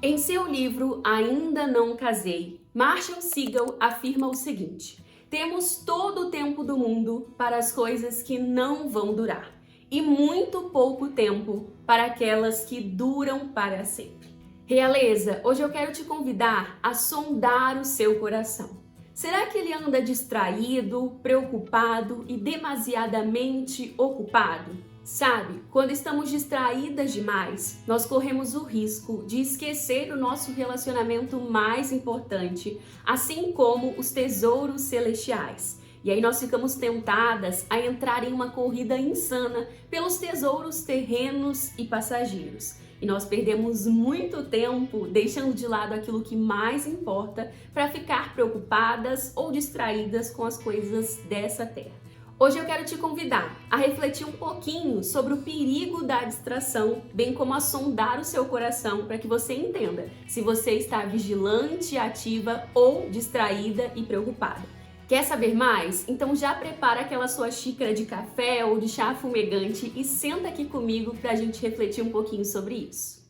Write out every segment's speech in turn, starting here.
Em seu livro Ainda Não Casei, Marshall Segal afirma o seguinte: temos todo o tempo do mundo para as coisas que não vão durar e muito pouco tempo para aquelas que duram para sempre. Realeza, hoje eu quero te convidar a sondar o seu coração. Será que ele anda distraído, preocupado e demasiadamente ocupado? Sabe, quando estamos distraídas demais, nós corremos o risco de esquecer o nosso relacionamento mais importante, assim como os tesouros celestiais. E aí nós ficamos tentadas a entrar em uma corrida insana pelos tesouros terrenos e passageiros. E nós perdemos muito tempo deixando de lado aquilo que mais importa para ficar preocupadas ou distraídas com as coisas dessa terra. Hoje eu quero te convidar a refletir um pouquinho sobre o perigo da distração, bem como a sondar o seu coração para que você entenda se você está vigilante, ativa ou distraída e preocupada. Quer saber mais? Então já prepara aquela sua xícara de café ou de chá fumegante e senta aqui comigo para a gente refletir um pouquinho sobre isso.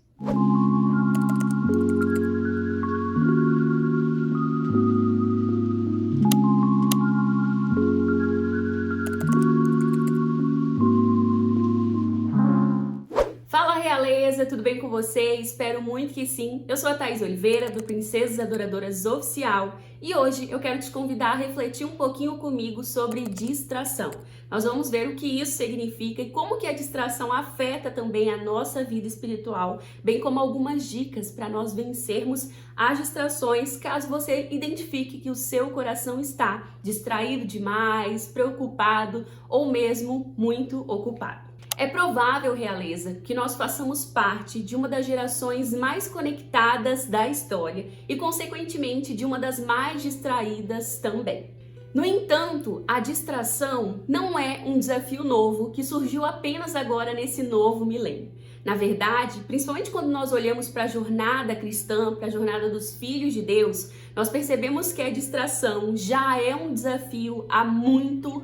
Realeza, tudo bem com você? Espero muito que sim. Eu sou a Thaís Oliveira, do Princesas Adoradoras Oficial, e hoje eu quero te convidar a refletir um pouquinho comigo sobre distração. Nós vamos ver o que isso significa e como que a distração afeta também a nossa vida espiritual, bem como algumas dicas para nós vencermos as distrações, caso você identifique que o seu coração está distraído demais, preocupado ou mesmo muito ocupado. É provável, Realeza, que nós façamos parte de uma das gerações mais conectadas da história e, consequentemente, de uma das mais distraídas também. No entanto, a distração não é um desafio novo que surgiu apenas agora nesse novo milênio. Na verdade, principalmente quando nós olhamos para a jornada cristã, para a jornada dos filhos de Deus, nós percebemos que a distração já é um desafio há muito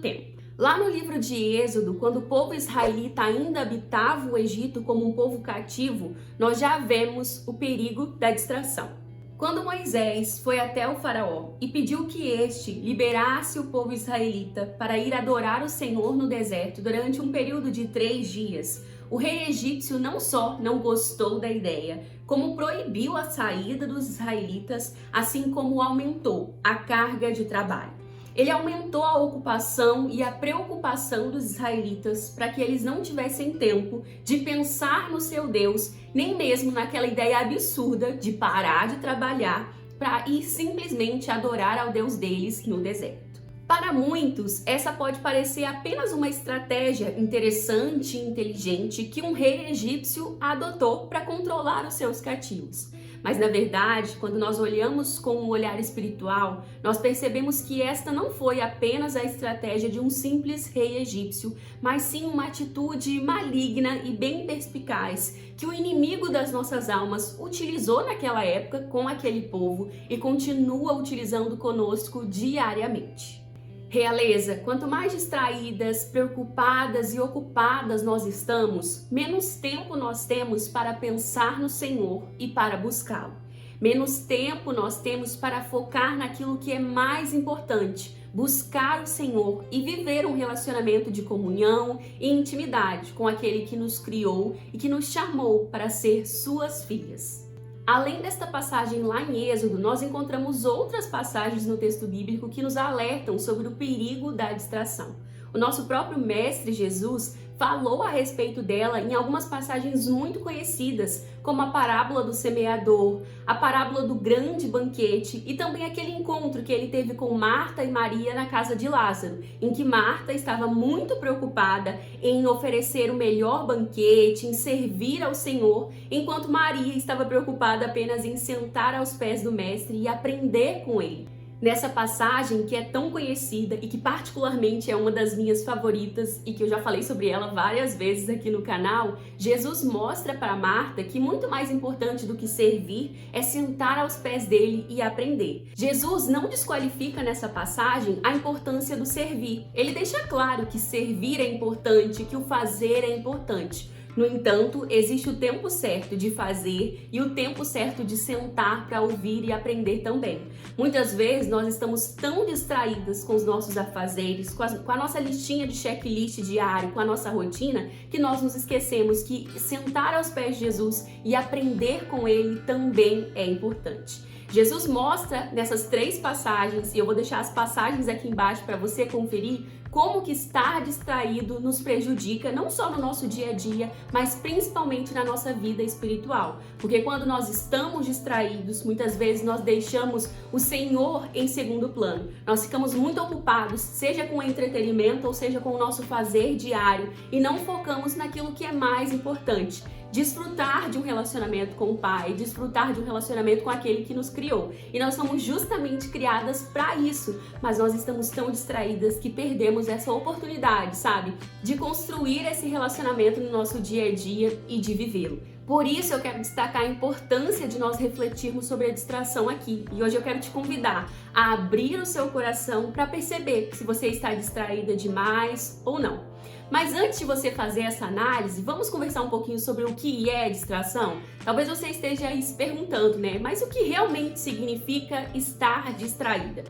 tempo. Lá no livro de Êxodo, quando o povo israelita ainda habitava o Egito como um povo cativo, nós já vemos o perigo da distração. Quando Moisés foi até o faraó e pediu que este liberasse o povo israelita para ir adorar o Senhor no deserto durante um período de 3 dias, o rei egípcio não só não gostou da ideia, como proibiu a saída dos israelitas, assim como aumentou a carga de trabalho. Ele aumentou a ocupação e a preocupação dos israelitas para que eles não tivessem tempo de pensar no seu Deus, nem mesmo naquela ideia absurda de parar de trabalhar para ir simplesmente adorar ao Deus deles no deserto. Para muitos, essa pode parecer apenas uma estratégia interessante e inteligente que um rei egípcio adotou para controlar os seus cativos. Mas, na verdade, quando nós olhamos com um olhar espiritual, nós percebemos que esta não foi apenas a estratégia de um simples rei egípcio, mas sim uma atitude maligna e bem perspicaz que o inimigo das nossas almas utilizou naquela época com aquele povo e continua utilizando conosco diariamente. Realeza, quanto mais distraídas, preocupadas e ocupadas nós estamos, menos tempo nós temos para pensar no Senhor e para buscá-lo. Menos tempo nós temos para focar naquilo que é mais importante, buscar o Senhor e viver um relacionamento de comunhão e intimidade com aquele que nos criou e que nos chamou para ser suas filhas. Além desta passagem lá em Êxodo, nós encontramos outras passagens no texto bíblico que nos alertam sobre o perigo da distração. O nosso próprio Mestre Jesus falou a respeito dela em algumas passagens muito conhecidas, como a parábola do semeador, a parábola do grande banquete e também aquele encontro que ele teve com Marta e Maria na casa de Lázaro, em que Marta estava muito preocupada em oferecer o melhor banquete, em servir ao Senhor, enquanto Maria estava preocupada apenas em sentar aos pés do Mestre e aprender com ele. Nessa passagem que é tão conhecida e que particularmente é uma das minhas favoritas e que eu já falei sobre ela várias vezes aqui no canal, Jesus mostra para Marta que muito mais importante do que servir é sentar aos pés dele e aprender. Jesus não desqualifica nessa passagem a importância do servir. Ele deixa claro que servir é importante, que o fazer é importante. No entanto, existe o tempo certo de fazer e o tempo certo de sentar para ouvir e aprender também. Muitas vezes nós estamos tão distraídas com os nossos afazeres, com a nossa listinha de checklist diário, com a nossa rotina, que nós nos esquecemos que sentar aos pés de Jesus e aprender com Ele também é importante. Jesus mostra nessas 3 passagens, e eu vou deixar as passagens aqui embaixo para você conferir, como que estar distraído nos prejudica não só no nosso dia a dia, mas principalmente na nossa vida espiritual. Porque quando nós estamos distraídos, muitas vezes nós deixamos o Senhor em segundo plano. Nós ficamos muito ocupados, seja com o entretenimento ou seja com o nosso fazer diário, e não focamos naquilo que é mais importante. Desfrutar de um relacionamento com o Pai, desfrutar de um relacionamento com aquele que nos criou. E nós somos justamente criadas para isso, mas nós estamos tão distraídas que perdemos essa oportunidade, sabe? De construir esse relacionamento no nosso dia a dia e de vivê-lo. Por isso eu quero destacar a importância de nós refletirmos sobre a distração aqui. E hoje eu quero te convidar a abrir o seu coração para perceber se você está distraída demais ou não. Mas antes de você fazer essa análise, vamos conversar um pouquinho sobre o que é distração? Talvez você esteja aí se perguntando, né? Mas o que realmente significa estar distraída?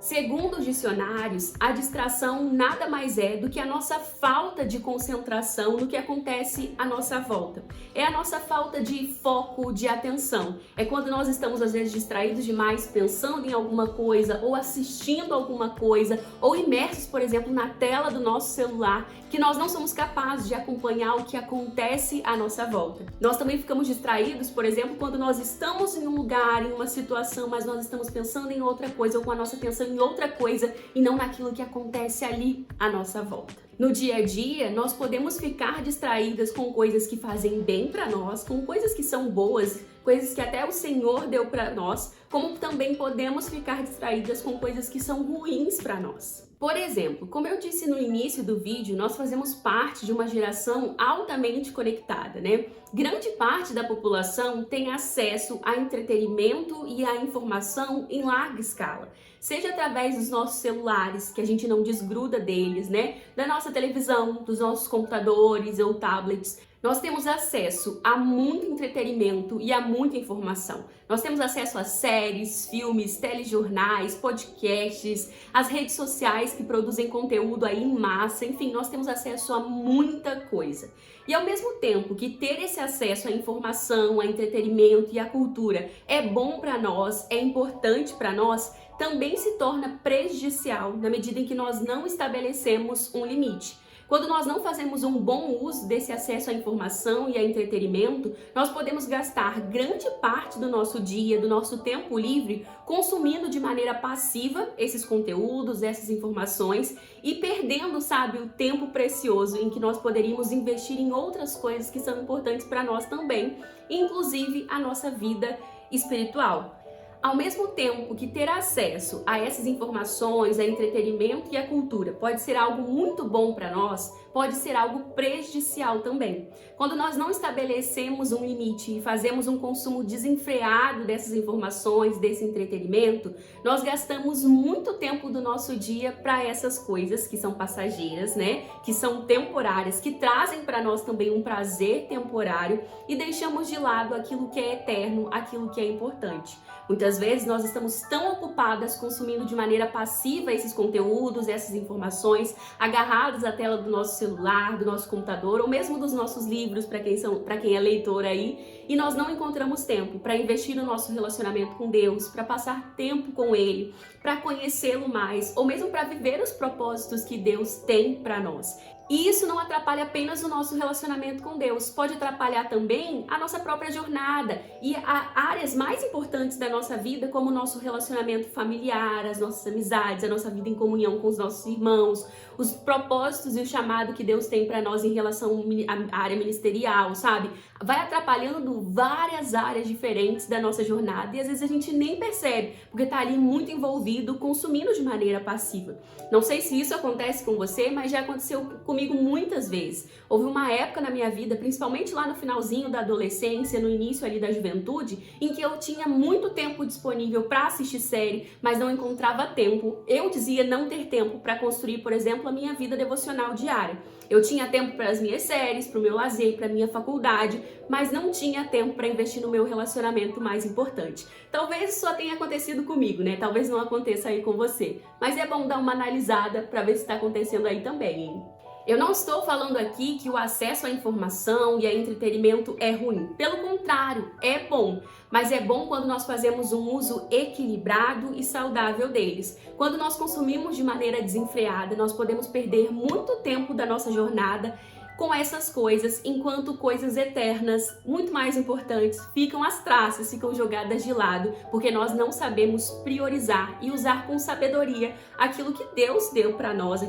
Segundo os dicionários, a distração nada mais é do que a nossa falta de concentração no que acontece à nossa volta. É a nossa falta de foco, de atenção. É quando nós estamos às vezes distraídos demais, pensando em alguma coisa, ou assistindo alguma coisa, ou imersos, por exemplo, na tela do nosso celular, que nós não somos capazes de acompanhar o que acontece à nossa volta. Nós também ficamos distraídos, por exemplo, quando nós estamos em um lugar, em uma situação, mas nós estamos pensando em outra coisa, ou com a nossa atenção em outra coisa e não naquilo que acontece ali à nossa volta. No dia a dia, nós podemos ficar distraídas com coisas que fazem bem para nós, com coisas que são boas, coisas que até o Senhor deu para nós, como também podemos ficar distraídas com coisas que são ruins para nós. Por exemplo, como eu disse no início do vídeo, nós fazemos parte de uma geração altamente conectada, né? Grande parte da população tem acesso a entretenimento e a informação em larga escala. Seja através dos nossos celulares, que a gente não desgruda deles, né? Da nossa televisão, dos nossos computadores ou tablets. Nós temos acesso a muito entretenimento e a muita informação. Nós temos acesso a séries, filmes, telejornais, podcasts, as redes sociais que produzem conteúdo aí em massa, enfim, nós temos acesso a muita coisa. E ao mesmo tempo que ter esse acesso à informação, a entretenimento e à cultura é bom para nós, é importante para nós, também se torna prejudicial na medida em que nós não estabelecemos um limite. Quando nós não fazemos um bom uso desse acesso à informação e a entretenimento, nós podemos gastar grande parte do nosso dia, do nosso tempo livre, consumindo de maneira passiva esses conteúdos, essas informações e perdendo, sabe, o tempo precioso em que nós poderíamos investir em outras coisas que são importantes para nós também, inclusive a nossa vida espiritual. Ao mesmo tempo que ter acesso a essas informações, a entretenimento e a cultura pode ser algo muito bom para nós, pode ser algo prejudicial também. Quando nós não estabelecemos um limite e fazemos um consumo desenfreado dessas informações, desse entretenimento, nós gastamos muito tempo do nosso dia para essas coisas que são passageiras, né? Que são temporárias, que trazem para nós também um prazer temporário e deixamos de lado aquilo que é eterno, aquilo que é importante. Muitas vezes nós estamos tão ocupadas consumindo de maneira passiva esses conteúdos, essas informações, agarrados à tela do nosso celular, do nosso computador ou mesmo dos nossos livros, para quem é leitor aí, e nós não encontramos tempo para investir no nosso relacionamento com Deus, para passar tempo com Ele, para conhecê-lo mais, ou mesmo para viver os propósitos que Deus tem para nós. E isso não atrapalha apenas o nosso relacionamento com Deus, pode atrapalhar também a nossa própria jornada e áreas mais importantes da nossa vida, como o nosso relacionamento familiar, as nossas amizades, a nossa vida em comunhão com os nossos irmãos, os propósitos e o chamado que Deus tem para nós em relação à área ministerial, sabe? Vai atrapalhando várias áreas diferentes da nossa jornada e às vezes a gente nem percebe, porque está ali muito envolvido, consumindo de maneira passiva. Não sei se isso acontece com você, mas já aconteceu comigo comigo muitas vezes. Houve uma época na minha vida, principalmente lá no finalzinho da adolescência, no início ali da juventude, em que eu tinha muito tempo disponível para assistir série, mas não encontrava tempo. Eu dizia não ter tempo para construir, por exemplo, a minha vida devocional diária. Eu tinha tempo para as minhas séries, para o meu lazer, para a minha faculdade, mas não tinha tempo para investir no meu relacionamento mais importante. Talvez isso só tenha acontecido comigo, né? Talvez não aconteça aí com você. Mas é bom dar uma analisada para ver se está acontecendo aí também, hein? Eu não estou falando aqui que o acesso à informação e a entretenimento é ruim. Pelo contrário, é bom. Mas é bom quando nós fazemos um uso equilibrado e saudável deles. Quando nós consumimos de maneira desenfreada, nós podemos perder muito tempo da nossa jornada com essas coisas, enquanto coisas eternas, muito mais importantes, ficam às traças, ficam jogadas de lado, porque nós não sabemos priorizar e usar com sabedoria aquilo que Deus deu para nós,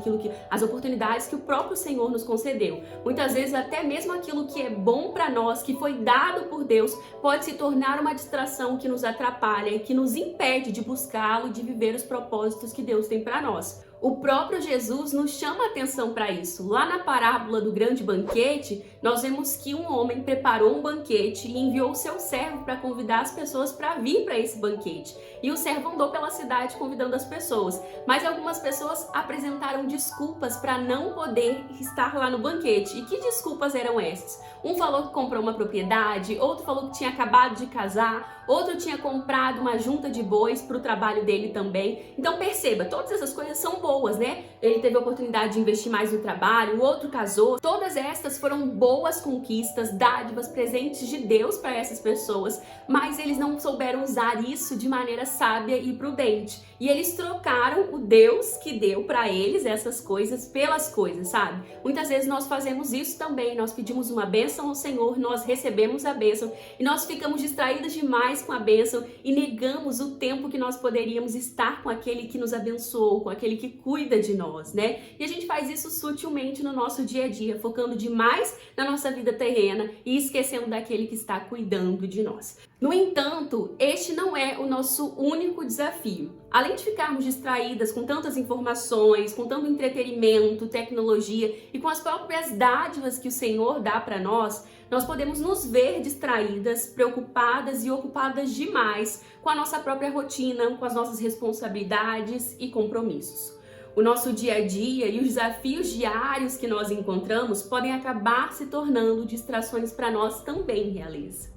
as oportunidades que o próprio Senhor nos concedeu. Muitas vezes até mesmo aquilo que é bom para nós, que foi dado por Deus, pode se tornar uma distração que nos atrapalha e que nos impede de buscá-lo e de viver os propósitos que Deus tem para nós. O próprio Jesus nos chama a atenção para isso. Lá na parábola do grande banquete, nós vemos que um homem preparou um banquete e enviou seu servo para convidar as pessoas para vir para esse banquete. E o servo andou pela cidade convidando as pessoas. Mas algumas pessoas apresentaram desculpas para não poder estar lá no banquete. E que desculpas eram essas? Um falou que comprou uma propriedade, outro falou que tinha acabado de casar, outro tinha comprado uma junta de bois para o trabalho dele também. Então perceba, todas essas coisas são boas, né? Ele teve a oportunidade de investir mais no trabalho, o outro casou. Todas estas foram boas conquistas, dádivas, presentes de Deus para essas pessoas, mas eles não souberam usar isso de maneira sábia e prudente. E eles trocaram o Deus que deu para eles essas coisas pelas coisas, sabe? Muitas vezes nós fazemos isso também, nós pedimos uma bênção ao Senhor, nós recebemos a bênção e nós ficamos distraídos demais com a bênção e negamos o tempo que nós poderíamos estar com aquele que nos abençoou, com aquele que cuida de nós, né? E a gente faz isso sutilmente no nosso dia a dia, focando demais na nossa vida terrena e esquecendo daquele que está cuidando de nós. No entanto, este não é o nosso único desafio. Além de ficarmos distraídas com tantas informações, com tanto entretenimento, tecnologia e com as próprias dádivas que o Senhor dá para nós, nós podemos nos ver distraídas, preocupadas e ocupadas demais com a nossa própria rotina, com as nossas responsabilidades e compromissos. O nosso dia a dia e os desafios diários que nós encontramos podem acabar se tornando distrações para nós também, Realeza.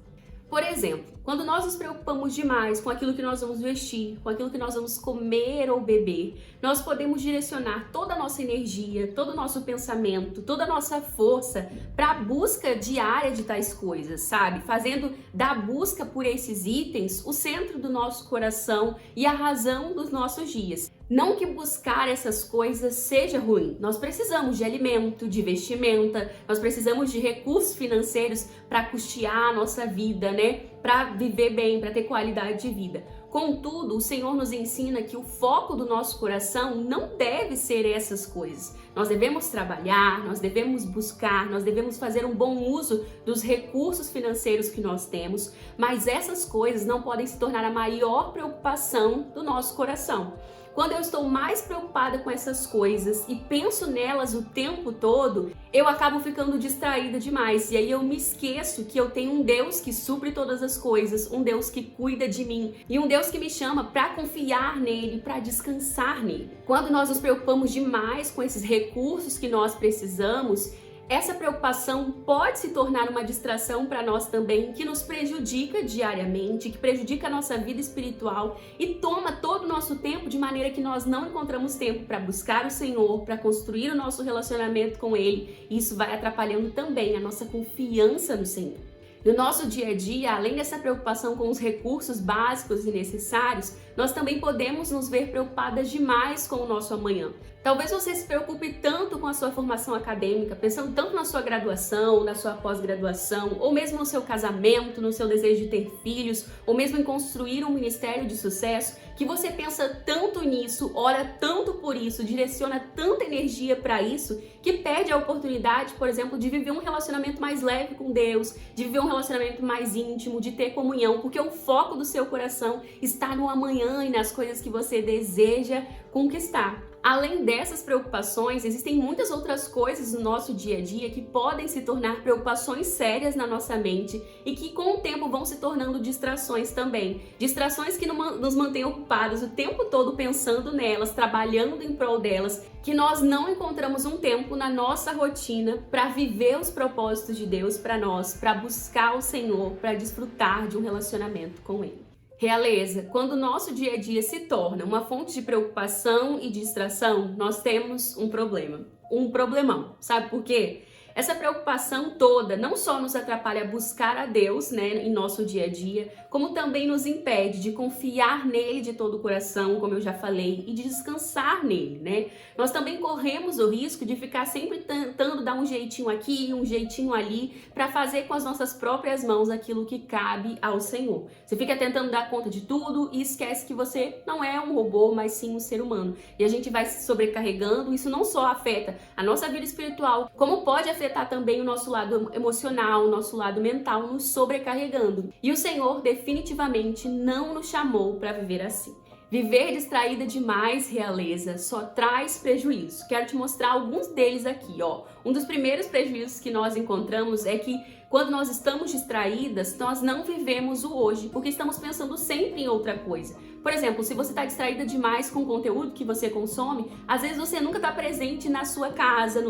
Por exemplo, quando nós nos preocupamos demais com aquilo que nós vamos vestir, com aquilo que nós vamos comer ou beber, nós podemos direcionar toda a nossa energia, todo o nosso pensamento, toda a nossa força para a busca diária de tais coisas, sabe? Fazendo da busca por esses itens o centro do nosso coração e a razão dos nossos dias. Não que buscar essas coisas seja ruim. Nós precisamos de alimento, de vestimenta, nós precisamos de recursos financeiros para custear a nossa vida, né? Para viver bem, para ter qualidade de vida. Contudo, o Senhor nos ensina que o foco do nosso coração não deve ser essas coisas. Nós devemos trabalhar, nós devemos buscar, nós devemos fazer um bom uso dos recursos financeiros que nós temos, mas essas coisas não podem se tornar a maior preocupação do nosso coração. Quando eu estou mais preocupada com essas coisas e penso nelas o tempo todo, eu acabo ficando distraída demais. E aí eu me esqueço que eu tenho um Deus que supre todas as coisas, um Deus que cuida de mim e um Deus que me chama para confiar nele, para descansar nele. Quando nós nos preocupamos demais com esses recursos que nós precisamos, essa preocupação pode se tornar uma distração para nós também, que nos prejudica diariamente, que prejudica a nossa vida espiritual e toma todo o nosso tempo de maneira que nós não encontramos tempo para buscar o Senhor, para construir o nosso relacionamento com Ele. E isso vai atrapalhando também a nossa confiança no Senhor. No nosso dia a dia, além dessa preocupação com os recursos básicos e necessários, nós também podemos nos ver preocupadas demais com o nosso amanhã. Talvez você se preocupe tanto com a sua formação acadêmica, pensando tanto na sua graduação, na sua pós-graduação, ou mesmo no seu casamento, no seu desejo de ter filhos, ou mesmo em construir um ministério de sucesso, que você pensa tanto nisso, ora tanto por isso, direciona tanta energia para isso, que perde a oportunidade, por exemplo, de viver um relacionamento mais leve com Deus, de viver um relacionamento mais íntimo, de ter comunhão, porque o foco do seu coração está no amanhã e nas coisas que você deseja conquistar. Além dessas preocupações, existem muitas outras coisas no nosso dia a dia que podem se tornar preocupações sérias na nossa mente e que com o tempo vão se tornando distrações também. Distrações que nos mantêm ocupados o tempo todo pensando nelas, trabalhando em prol delas, que nós não encontramos um tempo na nossa rotina para viver os propósitos de Deus para nós, para buscar o Senhor, para desfrutar de um relacionamento com Ele. Realeza, quando o nosso dia a dia se torna uma fonte de preocupação e distração, nós temos um problema, um problemão. Sabe por quê? Essa preocupação toda não só nos atrapalha a buscar a Deus, em nosso dia a dia, como também nos impede de confiar nele de todo o coração, como eu já falei, e de descansar nele, Nós também corremos o risco de ficar sempre tentando dar um jeitinho aqui, um jeitinho ali, para fazer com as nossas próprias mãos aquilo que cabe ao Senhor. Você fica tentando dar conta de tudo e esquece que você não é um robô, mas sim um ser humano. E a gente vai se sobrecarregando, isso não só afeta a nossa vida espiritual, como pode afetar também o nosso lado emocional, o nosso lado mental, nos sobrecarregando. E o Senhor definitivamente não nos chamou para viver assim. Viver distraída demais, realeza, só traz prejuízo. Quero te mostrar alguns deles aqui, ó. Um dos primeiros prejuízos que nós encontramos é que quando nós estamos distraídas, nós não vivemos o hoje, porque estamos pensando sempre em outra coisa. Por exemplo, se você está distraída demais com o conteúdo que você consome, às vezes você nunca está presente na sua casa,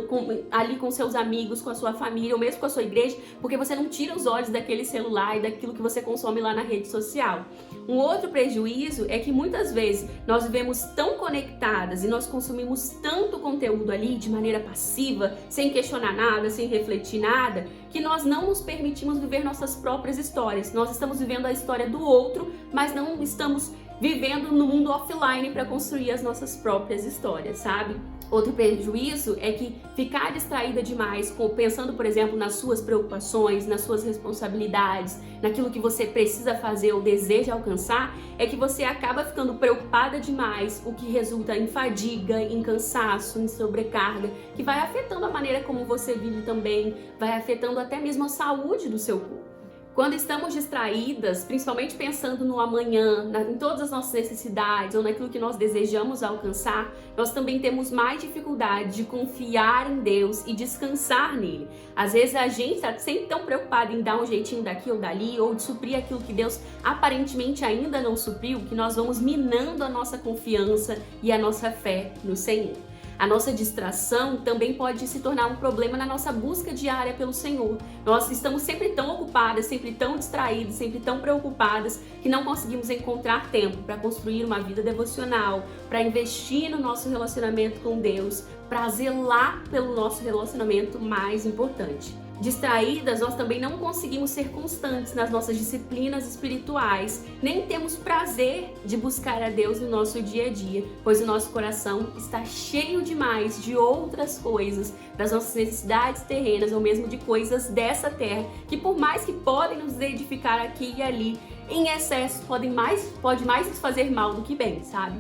ali com seus amigos, com a sua família, ou mesmo com a sua igreja, porque você não tira os olhos daquele celular e daquilo que você consome lá na rede social. Um outro prejuízo é que muitas vezes nós vivemos tão conectadas e nós consumimos tanto conteúdo ali de maneira passiva, sem questionar nada, sem refletir nada, que nós não nos permitimos viver nossas próprias histórias. Nós estamos vivendo a história do outro, mas não estamos vivendo no mundo offline para construir as nossas próprias histórias, sabe? Outro prejuízo é que ficar distraída demais, pensando, por exemplo, nas suas preocupações, nas suas responsabilidades, naquilo que você precisa fazer ou deseja alcançar, é que você acaba ficando preocupada demais, o que resulta em fadiga, em cansaço, em sobrecarga, que vai afetando a maneira como você vive também, vai afetando até mesmo a saúde do seu corpo. Quando estamos distraídas, principalmente pensando no amanhã, em todas as nossas necessidades ou naquilo que nós desejamos alcançar, nós também temos mais dificuldade de confiar em Deus e descansar nele. Às vezes a gente está sempre tão preocupado em dar um jeitinho daqui ou dali, ou de suprir aquilo que Deus aparentemente ainda não supriu, que nós vamos minando a nossa confiança e a nossa fé no Senhor. A nossa distração também pode se tornar um problema na nossa busca diária pelo Senhor. Nós estamos sempre tão ocupadas, sempre tão distraídas, sempre tão preocupadas que não conseguimos encontrar tempo para construir uma vida devocional, para investir no nosso relacionamento com Deus, para zelar pelo nosso relacionamento mais importante. Distraídas, nós também não conseguimos ser constantes nas nossas disciplinas espirituais, nem temos prazer de buscar a Deus no nosso dia a dia, pois o nosso coração está cheio demais de outras coisas, das nossas necessidades terrenas ou mesmo de coisas dessa terra, que por mais que podem nos edificar aqui e ali, em excesso pode mais nos fazer mal do que bem, sabe?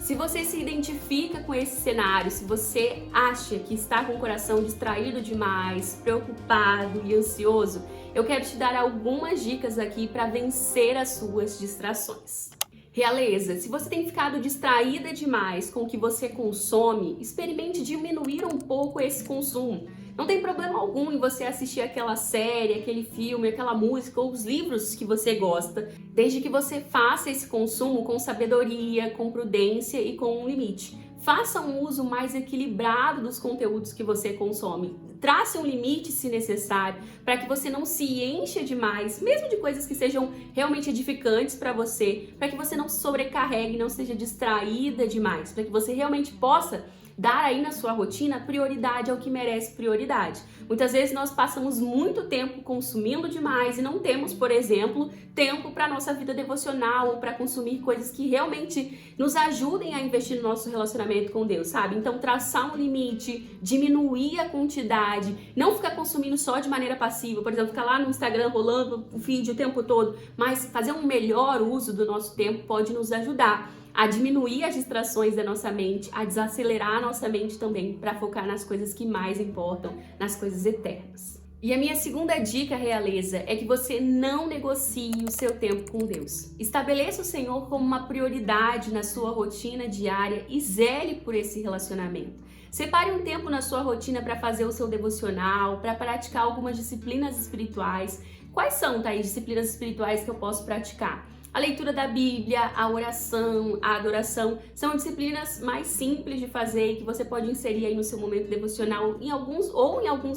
Se você se identifica com esse cenário, se você acha que está com o coração distraído demais, preocupado e ansioso, eu quero te dar algumas dicas aqui para vencer as suas distrações. Realeza, se você tem ficado distraída demais com o que você consome, experimente diminuir um pouco esse consumo. Não tem problema algum em você assistir aquela série, aquele filme, aquela música ou os livros que você gosta, desde que você faça esse consumo com sabedoria, com prudência e com um limite. Faça um uso mais equilibrado dos conteúdos que você consome. Trace um limite se necessário, para que você não se encha demais, mesmo de coisas que sejam realmente edificantes para você, para que você não se sobrecarregue, não seja distraída demais, para que você realmente possa dar aí na sua rotina prioridade ao que merece prioridade. Muitas vezes nós passamos muito tempo consumindo demais e não temos, por exemplo, tempo para nossa vida devocional ou para consumir coisas que realmente nos ajudem a investir no nosso relacionamento com Deus, sabe? Então traçar um limite, diminuir a quantidade, não ficar consumindo só de maneira passiva, por exemplo, ficar lá no Instagram rolando o feed o tempo todo, mas fazer um melhor uso do nosso tempo pode nos ajudar a diminuir as distrações da nossa mente, a desacelerar a nossa mente também para focar nas coisas que mais importam, nas coisas eternas. E a minha segunda dica, realeza, é que você não negocie o seu tempo com Deus. Estabeleça o Senhor como uma prioridade na sua rotina diária e zele por esse relacionamento. Separe um tempo na sua rotina para fazer o seu devocional, para praticar algumas disciplinas espirituais. Quais são, Thaís, disciplinas espirituais que eu posso praticar? A leitura da Bíblia, a oração, a adoração, são disciplinas mais simples de fazer e que você pode inserir aí no seu momento devocional em alguns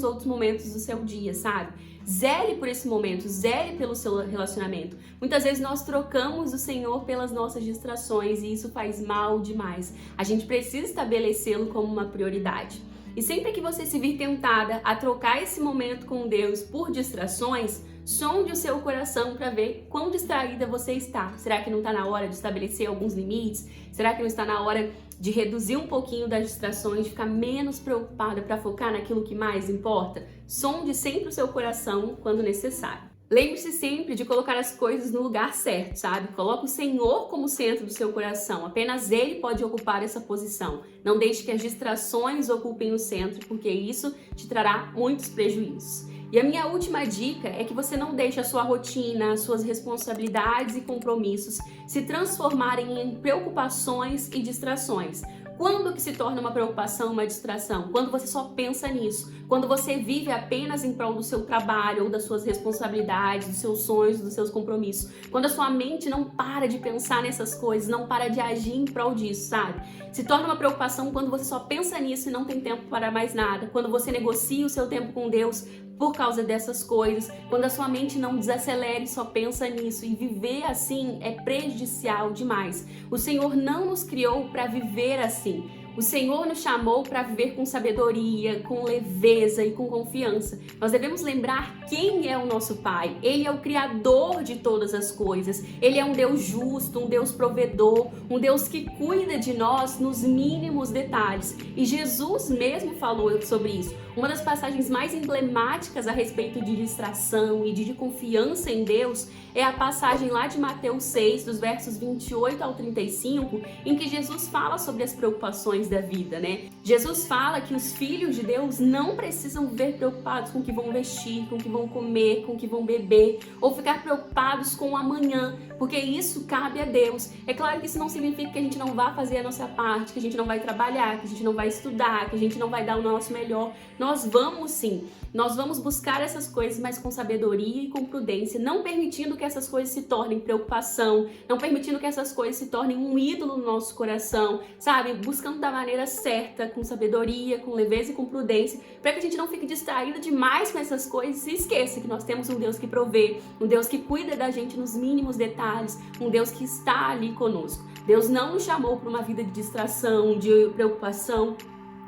outros momentos do seu dia, sabe? Zele por esse momento, zele pelo seu relacionamento. Muitas vezes nós trocamos o Senhor pelas nossas distrações e isso faz mal demais. A gente precisa estabelecê-lo como uma prioridade. E sempre que você se vir tentada a trocar esse momento com Deus por distrações, sonde o seu coração para ver quão distraída você está. Será que não está na hora de estabelecer alguns limites? Será que não está na hora de reduzir um pouquinho das distrações, de ficar menos preocupada para focar naquilo que mais importa? Sonde sempre o seu coração quando necessário. Lembre-se sempre de colocar as coisas no lugar certo, sabe? Coloque o Senhor como centro do seu coração. Apenas Ele pode ocupar essa posição. Não deixe que as distrações ocupem o centro, porque isso te trará muitos prejuízos. E a minha última dica é que você não deixe a sua rotina, as suas responsabilidades e compromissos se transformarem em preocupações e distrações. Quando que se torna uma preocupação, uma distração? Quando você só pensa nisso. Quando você vive apenas em prol do seu trabalho ou das suas responsabilidades, dos seus sonhos, dos seus compromissos. Quando a sua mente não para de pensar nessas coisas, não para de agir em prol disso, sabe? Se torna uma preocupação quando você só pensa nisso e não tem tempo para mais nada. Quando você negocia o seu tempo com Deus por causa dessas coisas. Quando a sua mente não desacelera e só pensa nisso. E viver assim é prejudicial demais. O Senhor não nos criou para viver assim. O Senhor nos chamou para viver com sabedoria, com leveza e com confiança. Nós devemos lembrar quem é o nosso Pai. Ele é o Criador de todas as coisas. Ele é um Deus justo, um Deus provedor, um Deus que cuida de nós nos mínimos detalhes. E Jesus mesmo falou sobre isso. Uma das passagens mais emblemáticas a respeito de distração e de confiança em Deus é a passagem lá de Mateus 6, dos versos 28 ao 35, em que Jesus fala sobre as preocupações da vida, né? Jesus fala que os filhos de Deus não precisam viver preocupados com o que vão vestir, com o que vão comer, com o que vão beber, ou ficar preocupados com o amanhã, porque isso cabe a Deus. É claro que isso não significa que a gente não vá fazer a nossa parte, que a gente não vai trabalhar, que a gente não vai estudar, que a gente não vai dar o nosso melhor. Nós vamos sim, nós vamos buscar essas coisas, mas com sabedoria e com prudência, não permitindo que essas coisas se tornem preocupação, não permitindo que essas coisas se tornem um ídolo no nosso coração, sabe? Buscando da maneira certa, com sabedoria, com leveza e com prudência, para que a gente não fique distraído demais com essas coisas e esqueça que nós temos um Deus que provê, um Deus que cuida da gente nos mínimos detalhes, um Deus que está ali conosco. Deus não nos chamou para uma vida de distração, de preocupação,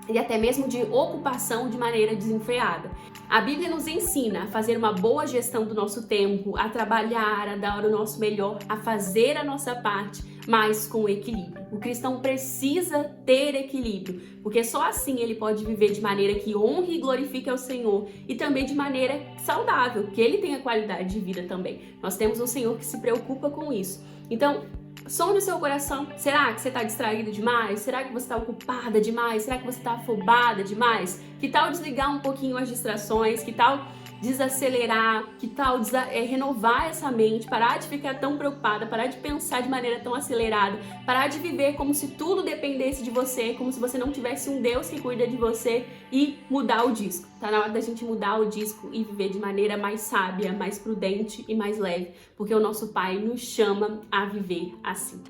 e até mesmo de ocupação de maneira desenfreada. A Bíblia nos ensina a fazer uma boa gestão do nosso tempo, a trabalhar, a dar o nosso melhor, a fazer a nossa parte, mas com equilíbrio. O cristão precisa ter equilíbrio, porque só assim ele pode viver de maneira que honre e glorifique ao Senhor e também de maneira saudável, que ele tenha qualidade de vida também. Nós temos um Senhor que se preocupa com isso. Então, sonde o seu coração. Será que você está distraído demais? Será que você está ocupada demais? Será que você está afobada demais? Que tal desligar um pouquinho as distrações? Que tal desacelerar? Que tal renovar essa mente? Parar de ficar tão preocupada, parar de pensar de maneira tão acelerada, parar de viver como se tudo dependesse de você, como se você não tivesse um Deus que cuida de você e mudar o disco. Tá na hora da gente mudar o disco e viver de maneira mais sábia, mais prudente e mais leve, porque o nosso Pai nos chama a viver assim.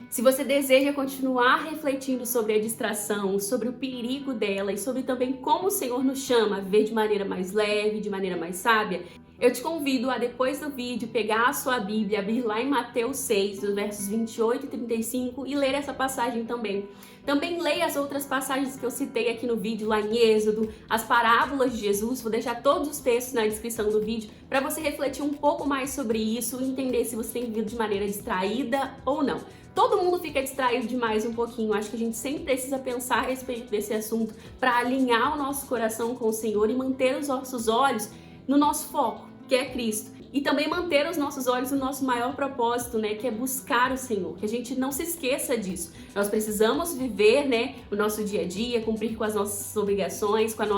Se você deseja continuar refletindo sobre a distração, sobre o perigo dela e sobre também como o Senhor nos chama a viver de maneira mais leve, de maneira mais sábia, eu te convido a, depois do vídeo, pegar a sua Bíblia, abrir lá em Mateus 6, dos versos 28 e 35 e ler essa passagem também. Também leia as outras passagens que eu citei aqui no vídeo, lá em Êxodo, as parábolas de Jesus. Vou deixar todos os textos na descrição do vídeo para você refletir um pouco mais sobre isso e entender se você tem vivido de maneira distraída ou não. Todo mundo fica distraído demais um pouquinho. Acho que a gente sempre precisa pensar a respeito desse assunto para alinhar o nosso coração com o Senhor e manter os nossos olhos no nosso foco, que é Cristo. E também manter os nossos olhos no nosso maior propósito, né, que é buscar o Senhor, que a gente não se esqueça disso. Nós precisamos viver, né, o nosso dia a dia, cumprir com as nossas obrigações, com as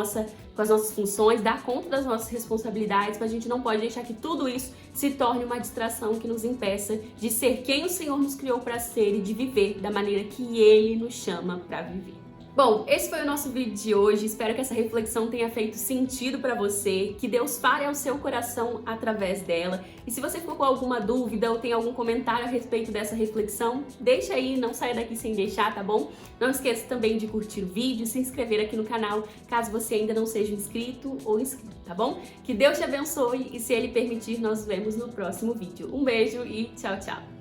nossas funções, dar conta das nossas responsabilidades, mas a gente não pode deixar que tudo isso se torne uma distração que nos impeça de ser quem o Senhor nos criou para ser e de viver da maneira que Ele nos chama para viver. Bom, esse foi o nosso vídeo de hoje. Espero que essa reflexão tenha feito sentido para você, que Deus fale ao seu coração através dela. E se você ficou com alguma dúvida ou tem algum comentário a respeito dessa reflexão, deixa aí, não saia daqui sem deixar, tá bom? Não esqueça também de curtir o vídeo, se inscrever aqui no canal, caso você ainda não seja inscrito ou inscrito, tá bom? Que Deus te abençoe e, se Ele permitir, nós nos vemos no próximo vídeo. Um beijo e tchau, tchau!